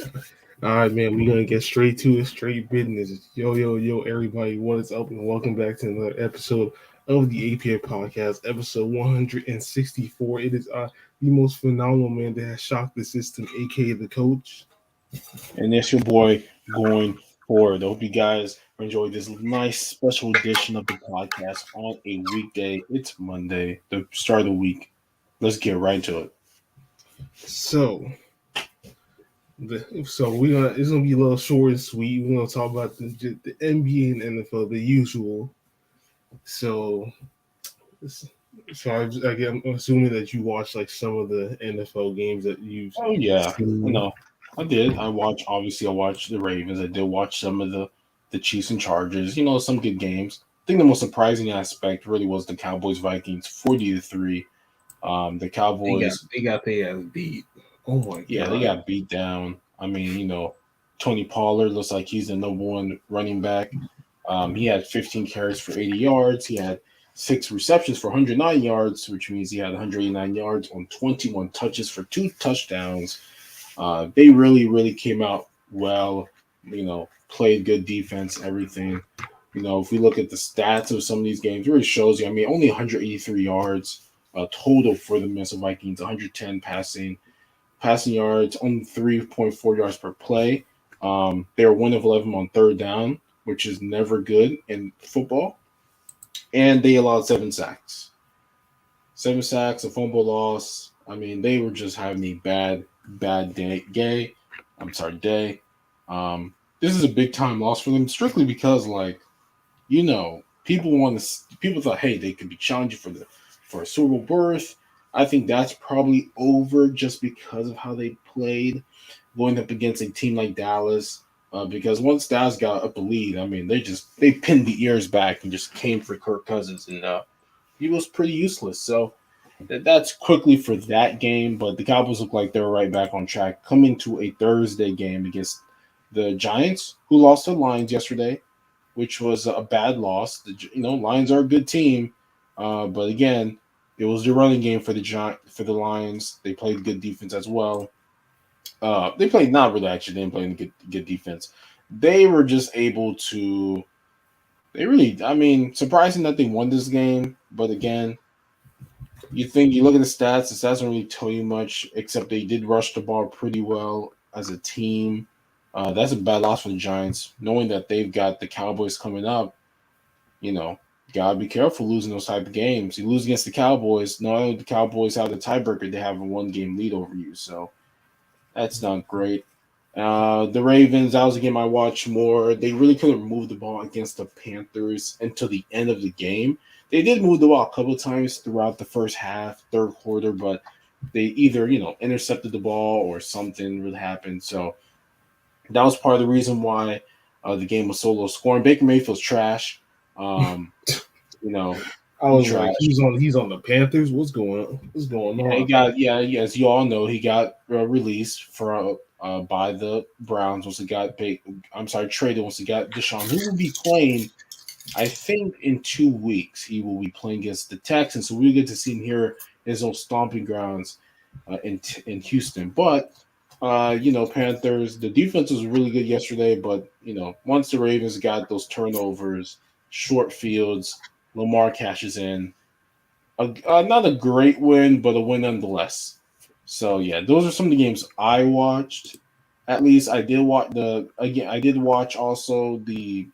All right, man. We're gonna get straight to it, straight business. Yo, everybody. What is up, and welcome back to another episode of the APF podcast, episode 164. It is the most phenomenal man that has shocked the system, aka the coach. And it's your boy going forward. I hope you guys enjoy this nice special edition of the podcast on a weekday. It's Monday, the start of the week. Let's get right to it. So, we're gonna it's gonna be a little short and sweet. We're gonna talk about the NBA and NFL, the usual. So, I'm assuming that you watched like some of the NFL games that you've Oh yeah, seen. I did. I watched the Ravens. I did watch some of the Chiefs and Chargers. Some good games. I think the most surprising aspect really was the Cowboys Vikings 40-3. The Cowboys, They got their ass beat. Oh my yeah, they god. got beat down. I mean, Tony Pollard looks like he's the number one running back. He had 15 carries for 80 yards. He had 6 receptions for 109 yards, which means he had 189 yards on 21 touches for 2 touchdowns. They really, really came out well. Played good defense, everything. If we look at the stats of some of these games, it really shows you. I mean, only 183 yards total for the Minnesota Vikings, 110 passing yards, only 3.4 yards per play. They were 1 of 11 on third down, which is never good in football. And they allowed 7 sacks. 7 sacks, a fumble loss. I mean, they were just having a bad day. This is a big time loss for them, strictly because, people thought, hey, they could be challenging for a Super Bowl berth. I think that's probably over just because of how they played going up against a team like Dallas. Because once Dallas got up a lead, I mean, they pinned the ears back and just came for Kirk Cousins, and he was pretty useless. So that's quickly for that game. But the Cowboys look like they're right back on track, coming to a Thursday game against the Giants, who lost to the Lions yesterday, which was a bad loss. Lions are a good team, but again, it was the running game for the Lions. They played good defense as well. They played not really actually. They didn't play any good defense. They were just able to. They really, I mean, surprising that they won this game. But again, you look at the stats. The stats don't really tell you much, except they did rush the ball pretty well as a team. That's a bad loss for the Giants, knowing that they've got the Cowboys coming up. You know, gotta be careful losing those type of games. You lose against the Cowboys. Not only the Cowboys have the tiebreaker, they have a 1 game lead over you. So that's not great. The Ravens, that was a game I watched more. They really couldn't move the ball against the Panthers until the end of the game. They did move the ball a couple of times throughout the first half, third quarter, but they either, intercepted the ball or something really happened. So that was part of the reason why the game was so low scoring. Baker Mayfield's trash. Um, you know, I he was trash. like, he's on the Panthers. What's going on? What's going Yeah, on? as you all know, he got released for by the Browns once he got traded once he got Deshaun, who will be playing, I think, in 2 weeks. He will be playing against the Texans, so we get to see him here in his own stomping grounds in Houston. But Panthers, the defense was really good yesterday, but once the Ravens got those turnovers, short fields, Lamar cashes in. Not a great win, but a win nonetheless. So yeah, those are some of the games I watched. At least I did watch I did watch also the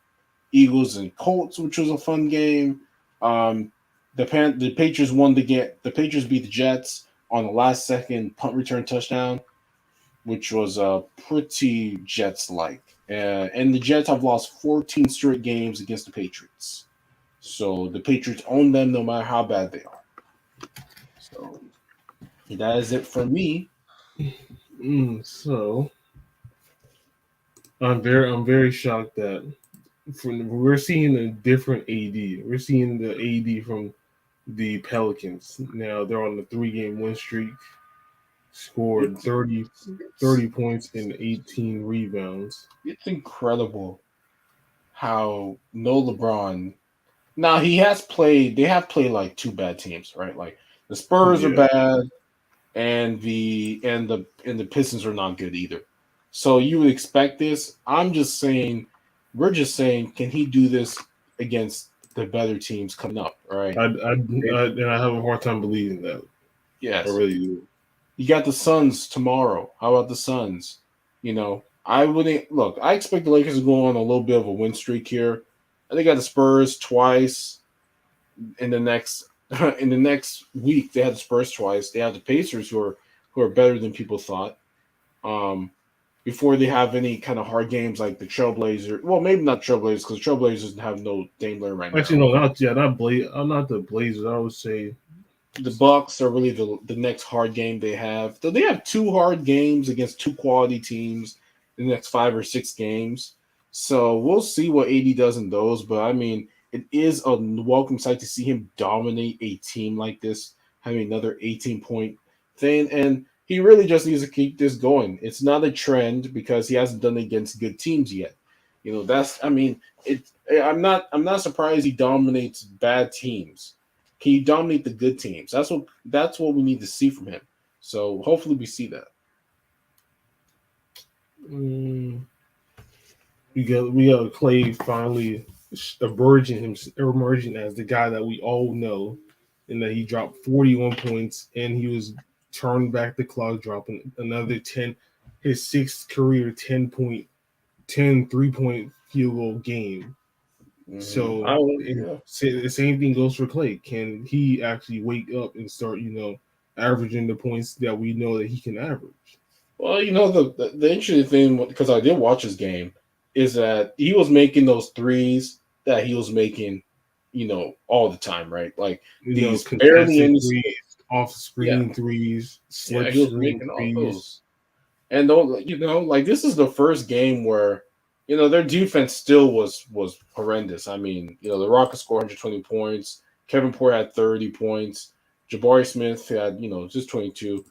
Eagles and Colts, which was a fun game. Um, the Patriots won the Patriots beat the Jets on the last second punt return touchdown, which was pretty Jets like. And the Jets have lost 14 straight games against the Patriots. So the Patriots own them no matter how bad they are. So that is it for me. So I'm very shocked that we're seeing a different AD. We're seeing the AD from the Pelicans. Now they're on the 3 game win streak, scored It's, 30 points and 18 rebounds. it's incredible how no LeBron. Now he has played. They have played like 2 bad teams, right? Like the Spurs are Yeah. bad, and the Pistons are not good either. So you would expect this. I'm just saying, we're just saying, can he do this against the better teams coming up? All right. And I have a hard time believing that. I Yes. really do. You got the Suns tomorrow. How about the Suns? I wouldn't look. I expect the Lakers to go on a little bit of a win streak here. They got the Spurs twice in the next in the next week. They had the Spurs twice. They have the Pacers who are better than people thought. Um, Before they have any kind of hard games like the Trailblazers. Well, maybe not Trailblazers because Trailblazers have no Dame Lillard right Actually, now. no, not yeah, not Blaze. I'm not the Blazers. I would say The Bucks are really the next hard game they have. So they have two hard games against two quality teams in the next 5 or 6 games. So we'll see what AD does in those. But I mean, it is a welcome sight to see him dominate a team like this, having another 18-point thing. And he really just needs to keep this going. It's not a trend because he hasn't done it against good teams yet. That's I mean, it I'm not surprised he dominates bad teams. Can you dominate the good teams? That's what we need to see from him. So hopefully we see that. mm, we got Clay finally emerging as the guy that we all know, and that he dropped 41 points and he was turned back the clock, dropping another 10, his sixth career 10 3-point field goal game. I So yeah. the same thing goes for Clay. Can he actually wake up and start, averaging the points that we know that he can average? Well, the interesting thing because I did watch his game is that he was making those threes that he was making, all the time, right? Like these barely Contested any. threes, off Yeah, screen threes, yeah, slip he was screen making all threes. those. And don't like this is the first game where their defense still was horrendous. I mean, the Rockets scored 120 points. Kevin Porter had 30 points. Jabari Smith had just 22.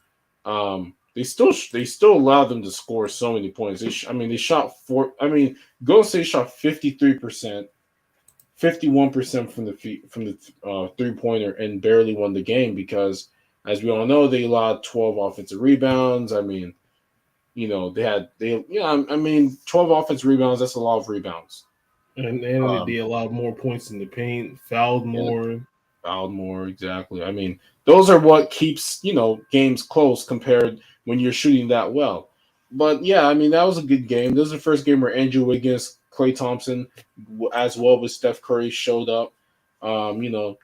They still allowed them to score so many points. I mean, they shot four. I mean, Golden State shot 53%, 51% from the 3 pointer, and barely won the game because, as we all know, they allowed 12 offensive rebounds. I mean, I mean, 12 offense rebounds, that's a lot of rebounds. And Um, they allowed more points in the paint, fouled yeah, more. fouled more, exactly. I mean, those are what keeps, games close compared when you're shooting that well. But yeah, I mean, that was a good game. This is the first game where Andrew Wiggins, Klay Thompson, as well as Steph Curry showed up. Um, you know,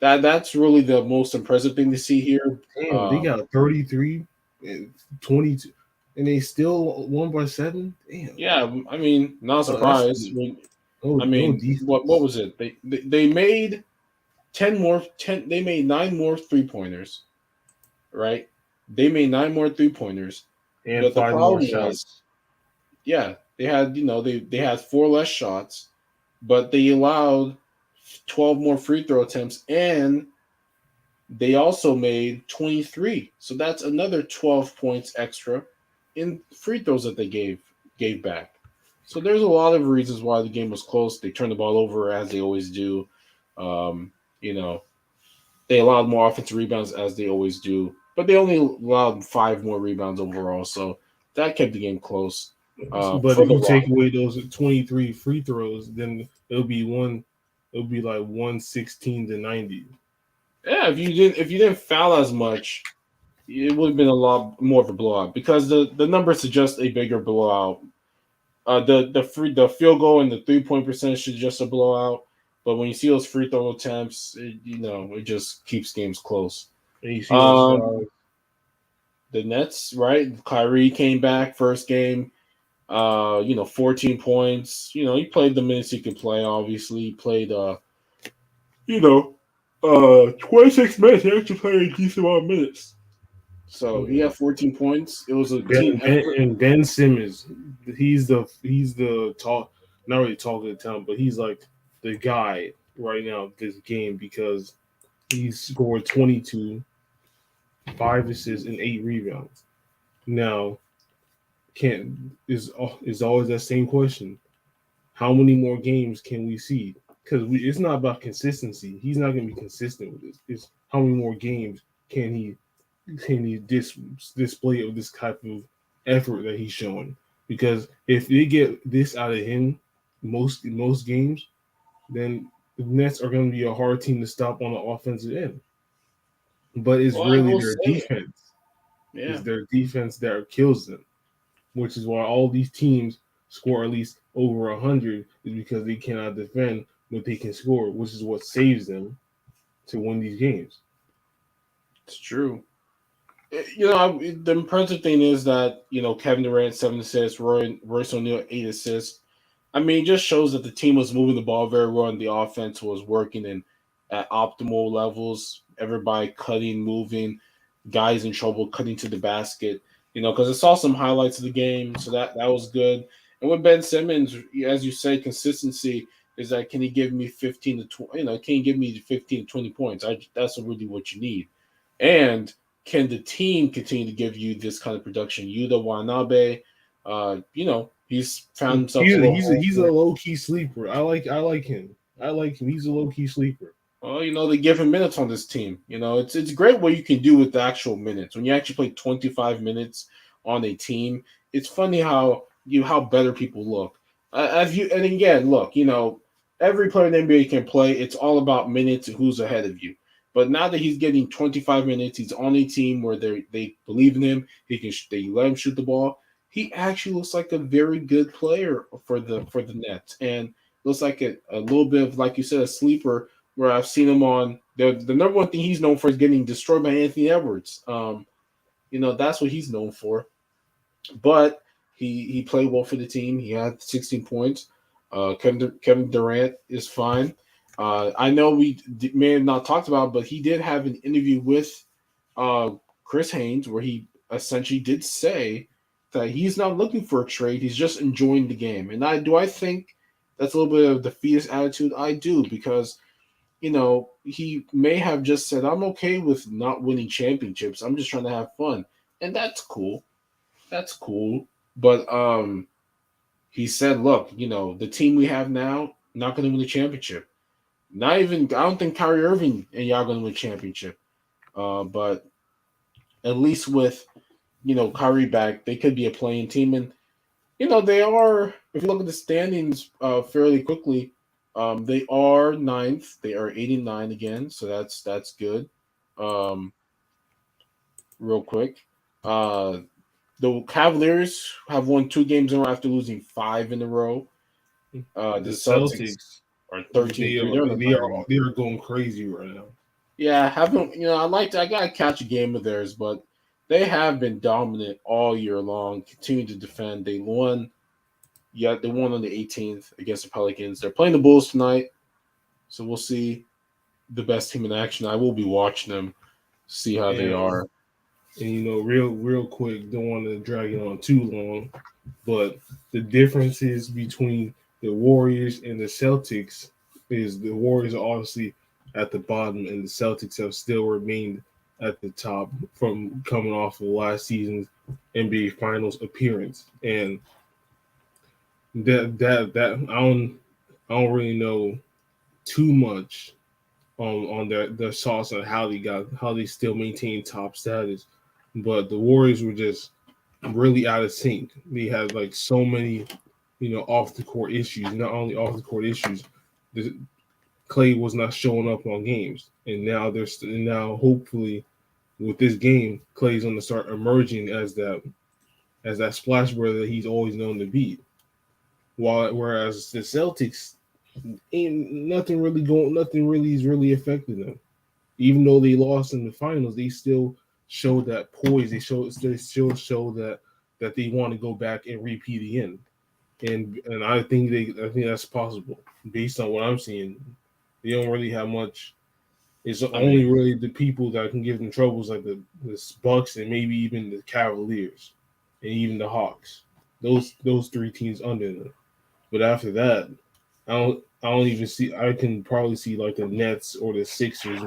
that's really the most impressive thing to see here. Damn, they Um, got 33 and 22, and they still won by 7. Damn. yeah, I mean, not That's surprised. I no mean, what defense was it? They made 10 more. They made 9 more 3 pointers, right? They made 9 more 3 pointers, and but the 5 more problem was, shots. yeah, they had 4 less shots, but they allowed 12 more free throw attempts, and they also made 23. So that's another 12 points extra in free throws that they gave back. So there's a lot of reasons why the game was close. They turned the ball over as they always do. Um, you know, they allowed more offensive rebounds as they always do, but they only allowed 5 more rebounds overall. So that kept the game close But for if the you take Rockets. away those 23 free throws, then it'll be like 116-90. Yeah, if you didn't foul as much, it would have been a lot more of a blowout because the numbers suggest a bigger blowout. The field goal and the 3 point percentage is just a blowout. But when you see those free throw attempts, it just keeps games close. And you see those Um, the Nets, right? Kyrie came back first game. 14 points. He played the minutes he could play. Obviously, he played. You know, 26 minutes. He actually played a decent amount of minutes. So he had 14 points. It was a team effort. Ben Simmons, he's the talk, not really talk of the town, but he's like the guy right now this game because he scored 22, 5 assists, and 8 rebounds. Now, can is always that same question: how many more games can we see? Because it's not about consistency. He's not going to be consistent with this. It's how many more games can he display of this type of effort that he's showing. Because if they get this out of him most games, then the Nets are going to be a hard team to stop on the offensive end. But it's Well, I really will their say, defense. yeah. It's their defense that kills them, which is why all these teams score at least over 100 is because they cannot defend what they can score, which is what saves them to win these games. It's true. The impressive thing is that Kevin Durant 7 assists, Royce O'Neal 8 assists. I mean, it just shows that the team was moving the ball very well, and the offense was working in at optimal levels. Everybody cutting, moving, guys in trouble cutting to the basket. Because I saw some highlights of the game, so that was good. And with Ben Simmons, as you say, consistency is that can he give me 15 to 20? Can he give me 15 to 20 points? That's really what you need. And can the team continue to give you this kind of production? Yuta Watanabe, he's found himself a little home He's a here. low key sleeper. I like him. I like him. He's a low key sleeper. Well, they give him minutes on this team. It's great what you can do with the actual minutes. When you actually play 25 minutes on a team, it's funny how better people look. As you and again, look, every player in the NBA can play. It's all about minutes and who's ahead of you. But now that he's getting 25 minutes, he's on a team where they believe in him. They let him shoot the ball. He actually looks like a very good player for the Nets, and looks like a little bit of, like you said, a sleeper where I've seen him on the number one thing he's known for is getting destroyed by Anthony Edwards. That's what he's known for. But he played well for the team. He had 16 points. Kevin Durant is fine. I know may have not talked about, but he did have an interview with uh, Chris Haynes where he essentially did say that he's not looking for a trade. He's just enjoying the game. And I think that's a little bit of defeatist attitude. I do because he may have just said, I'm okay with not winning championships. I'm just trying to have fun. And that's cool. That's cool. But he said, look, the team we have now, not going to win the championship. Not even, I don't think Kyrie Irving and y'all going to win a championship. But at least with, Kyrie back, they could be a playing team. And, they are, if you look at the standings fairly quickly, they are ninth. They are 89 again. So that's good. Um, real quick. Uh, the Cavaliers have won 2 games in a row after losing 5 in a row. The The Celtics Celtics, are 13-3. They're on a they fire are right now. they are going crazy right now. Yeah, I haven't. I gotta catch a game of theirs, but they have been dominant all year long. Continue to defend. They won. Yeah, they won on the 18th against the Pelicans. They're playing the Bulls tonight, so we'll see the best team in action. I will be watching them, see how they And are. real quick, don't want to drag it on too long, but the differences between the Warriors and the Celtics is the Warriors are obviously at the bottom, and the Celtics have still remained at the top from coming off of last season's NBA Finals appearance. And that I don't really know too much on their sauce on how they still maintain top status. But the Warriors were just really out of sync. They had like so many, off the court issues. Not only off the court issues, the, Clay was not showing up on games, and now hopefully with this game, Clay's going to start emerging as that splash brother that he's always known to be. Whereas the Celtics ain't nothing really is really affecting them. Even though they lost in the finals, they still showed that poise. They still show that they want to go back and repeat again. And I think that's possible based on what I'm seeing. They don't really have much. It's I only mean, really the people that can give them troubles like the Bucks and maybe even the Cavaliers and even the Hawks. Those three teams under them. But after that, I don't even see. I can probably see like the Nets or the Sixers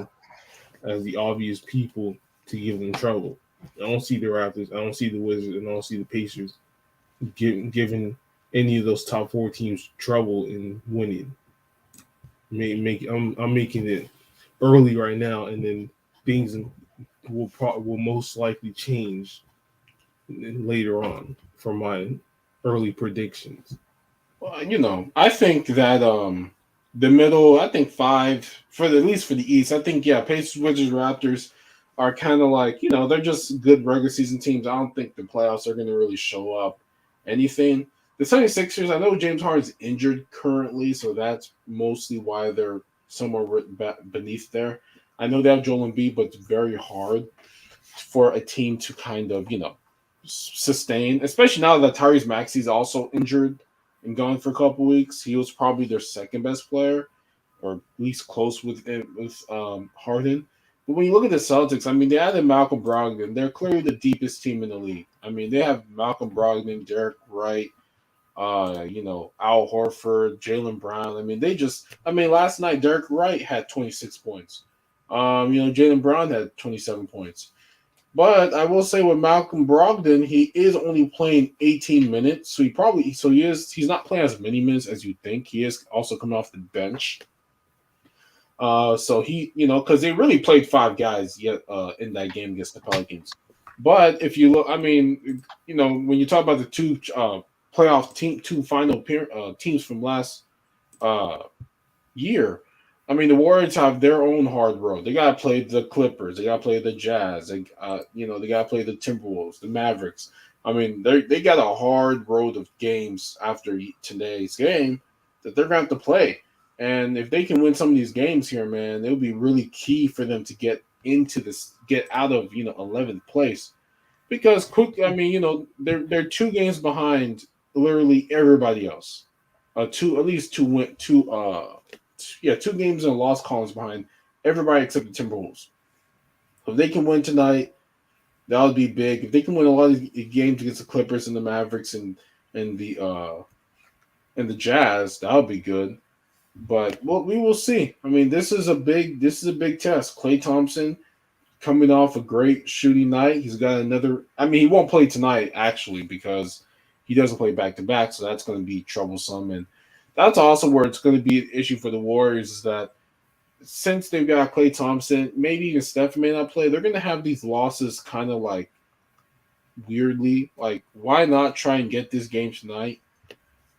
as the obvious people to give them trouble. I don't see the Raptors. I don't see the Wizards, and I don't see the Pacers giving any of those top four teams trouble in winning. I'm making it early right now, and then things will most likely change later on for my early predictions. Well, I think that the middle, I think five for the, at least for the East. I think yeah, Pacers, Wizards, Raptors are kind of like they're just good regular season teams. I don't think the playoffs are going to really show up anything. The 76ers, I know James Harden's injured currently, so that's mostly why they're somewhere beneath there. I know they have Joel Embiid, but it's very hard for a team to kind of sustain, especially now that Tyrese Maxey's also injured and gone for a couple weeks. He was probably their second best player, or at least close with Harden. But when you look at the Celtics, I mean, they added Malcolm Brogdon. They're clearly the deepest team in the league. I mean, they have Malcolm Brogdon, Derek Wright, Al Horford, Jalen Brown. I mean, last night Derek Wright had 26 points. Jalen Brown had 27 points. But I will say with Malcolm Brogdon, he is only playing 18 minutes, so he's not playing as many minutes as you think. He is also coming off the bench. So because they really played five guys yet in that game against the Pelicans. But if you look, I mean, when you talk about the two final teams from last uh, year. I mean, the Warriors have their own hard road. They got to play the Clippers. They got to play the Jazz. They got to play the Timberwolves, the Mavericks. I mean, they got a hard road of games after today's game that they're going to have to play. And if they can win some of these games here, man, it would be really key for them to get out of 11th place because quick. I mean, they're 2 games behind literally everybody else. Two at least two win two yeah, 2 games in a loss columns behind everybody except the Timberwolves. So if they can win tonight, that would be big. If they can win a lot of games against the Clippers and the Mavericks and the Jazz, that would be good. But we will see. I mean, this is a big test. Klay Thompson coming off a great shooting night. He's got another. I mean, he won't play tonight actually because he doesn't play back to back, so that's going to be troublesome. And that's also where it's going to be an issue for the Warriors is that since they've got Klay Thompson, maybe even Steph may not play. They're going to have these losses kind of like weirdly. Like, why not try and get this game tonight?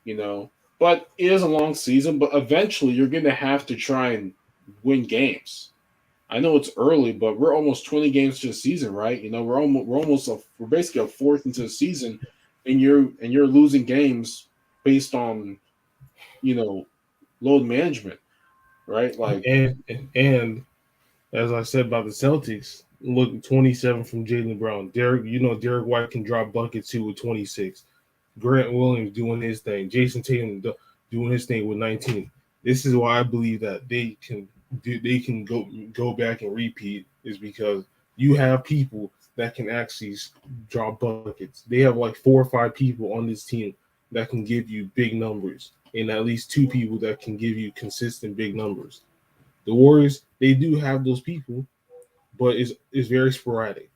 You know, but it is a long season. But eventually, you're going to have to try and win games. I know it's early, but we're almost 20 games to the season, right? We're basically a fourth into the season, and you're losing games based on you know load management, right? Like, And as I said about the Celtics, look, 27 from Jalen Brown. Derek White can drop buckets too with 26. Grant Williams doing his thing. Jason Tatum doing his thing with 19. This is why I believe that they can go back and repeat is because you have people that can actually draw buckets. They have like 4 or 5 people on this team that can give you big numbers, and at least 2 people that can give you consistent big numbers. The Warriors, they do have those people, but it's very sporadic.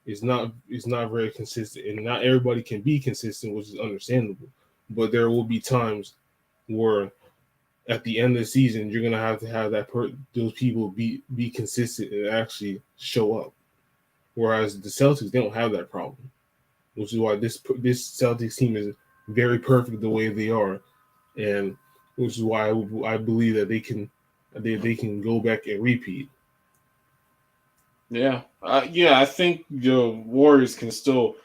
It's not very consistent, and not everybody can be consistent, which is understandable. But there will be times where at the end of the season, you're gonna have to have those people be consistent and actually show up. Whereas the Celtics, they don't have that problem, which is why this Celtics team is very perfect the way they are, and which is why I believe that they can go back and repeat. yeah, I think the Warriors can still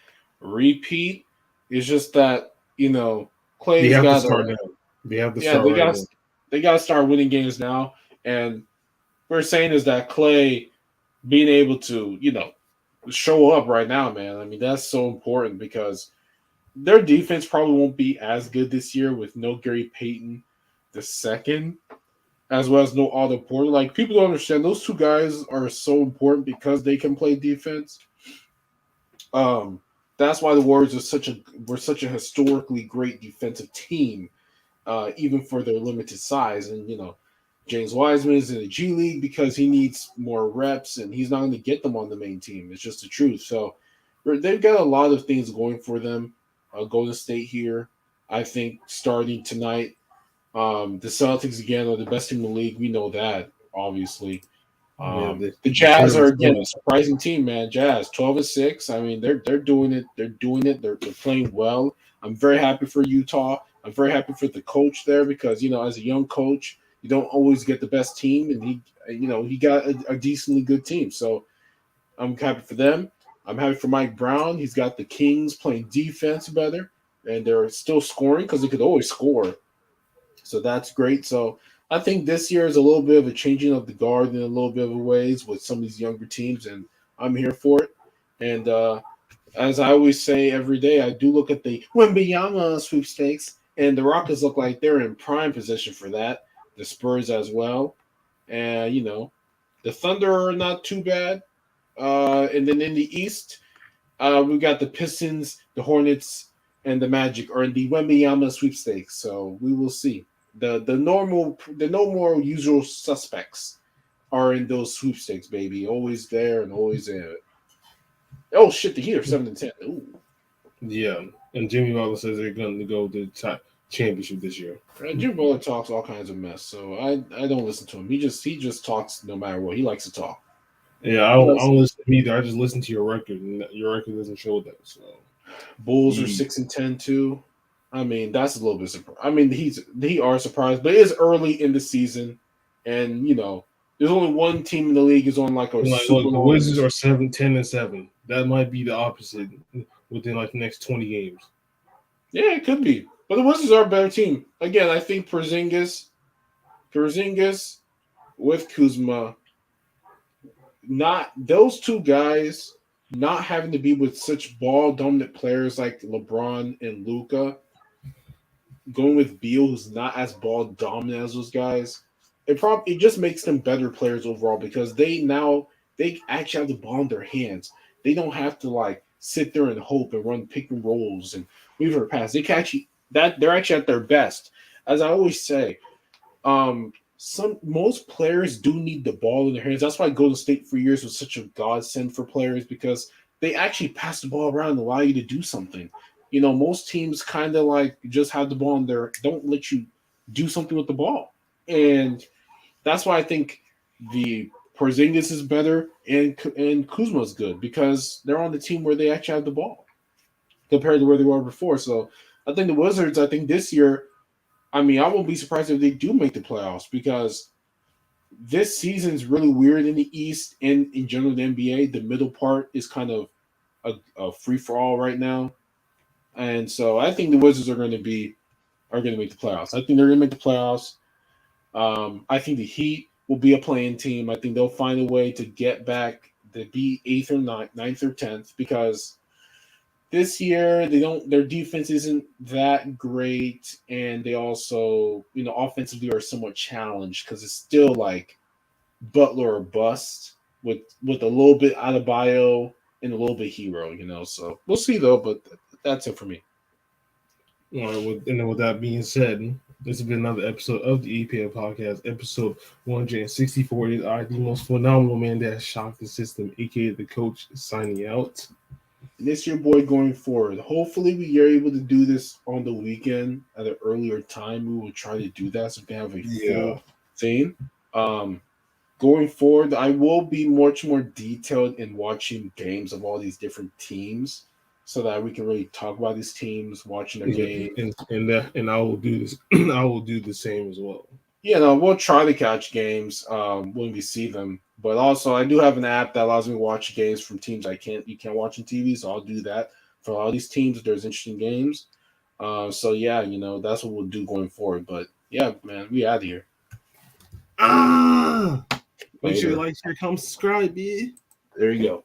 repeat. It's just that They Clay's have to got start to now. They have to yeah start right now. they got to start winning games now. And we're saying is that Clay being able to show up right now, man. I mean that's so important because their defense probably won't be as good this year with no Gary Payton the second, as well as no Otto Porter. Like people don't understand those two guys are so important because they can play defense. Um, that's why the Warriors were such a historically great defensive team, even for their limited size. And James Wiseman is in the G League because he needs more reps, and he's not going to get them on the main team. It's just the truth. So they've got a lot of things going for them. Golden State here, I think, starting tonight. The Celtics again are the best team in the league. We know that, obviously. Yeah, The the Jazz are Terriers again killed a surprising team, man. Jazz 12-6. I mean, they're doing it. They're doing it. They're playing well. I'm very happy for Utah. I'm very happy for the coach there because as a young coach, you don't always get the best team, and he got a decently good team. So I'm happy for them. I'm happy for Mike Brown. He's got the Kings playing defense better, and they're still scoring because they could always score. So that's great. So I think this year is a little bit of a changing of the guard in a little bit of ways with some of these younger teams, and I'm here for it. And as I always say every day, I do look at the Wembanyama sweepstakes, and the Rockets look like they're in prime position for that. The Spurs as well, and the Thunder are not too bad. And then in the East, we got the Pistons, the Hornets, and the Magic are in the Wembanyama sweepstakes. So we will see. The normal usual suspects are in those sweepstakes, baby. Always there and always there. Oh shit, the Heat are 7-10. Ooh. Yeah, and Jimmy Butler says they're going to go to the top championship this year. Jim Butler talks all kinds of mess, so I don't listen to him. He just talks no matter what. He likes to talk. Yeah, I don't listen to either. I just listen to your record, and your record doesn't show that. So, Bulls are yeah. 6-10 too. I mean, that's a little bit surprised. I mean, he are surprised, but it is early in the season, and there's only one team in the league is on like a Like, super look, the long. Wizards are 7-10-7. That might be the opposite within like the next 20 games. Yeah, it could be, but the Wizards are a better team. Again, I think Porzingis with Kuzma, not those two guys, not having to be with such ball dominant players like LeBron and Luca, going with Beal, who's not as ball dominant as those guys, it just makes them better players overall because they actually have the ball in their hands. They don't have to like sit there and hope and run pick and rolls and weave or pass. They can actually that they're actually at their best. As I always say, some most players do need the ball in their hands. That's why Golden State for years was such a godsend for players because they actually pass the ball around and allow you to do something. Most teams kind of like just have the ball in there, don't let you do something with the ball, and that's why I think the Porzingis is better and Kuzma is good because they're on the team where they actually have the ball compared to where they were before. So I think the Wizards, I think this year, I mean, I won't be surprised if they do make the playoffs because this season's really weird in the East and in general the NBA. The middle part is kind of a free for all right now, and so I think the Wizards are going to make the playoffs. I think they're going to make the playoffs. I think the Heat will be a playing team. I think they'll find a way to get back to be eighth or ninth or 10th because this year they don't their defense isn't that great and they also offensively are somewhat challenged because it's still like Butler or bust with a little bit out of bio and a little bit hero. So we'll see though, but that's it for me. All right, and then with that being said, this has been another episode of the APF podcast, episode 164. It is I, the most phenomenal man that has shocked the system, aka the coach, signing out. And it's your boy going forward. Hopefully we are able to do this on the weekend at an earlier time. We will try to do that so we can have a Yeah. full thing. Um Going forward, I will be much more detailed in watching games of all these different teams so that we can really talk about these teams, watching their Yeah, games. and I will do this. I will do the same as well. We'll try to catch games when we see them. But also, I do have an app that allows me to watch games from teams you can't watch on TV. So I'll do that for all these teams. There's interesting games. So yeah, that's what we'll do going forward. But yeah, man, we out of here Ah, make sure you later. like, share, comment, subscribe, bitch. There you go.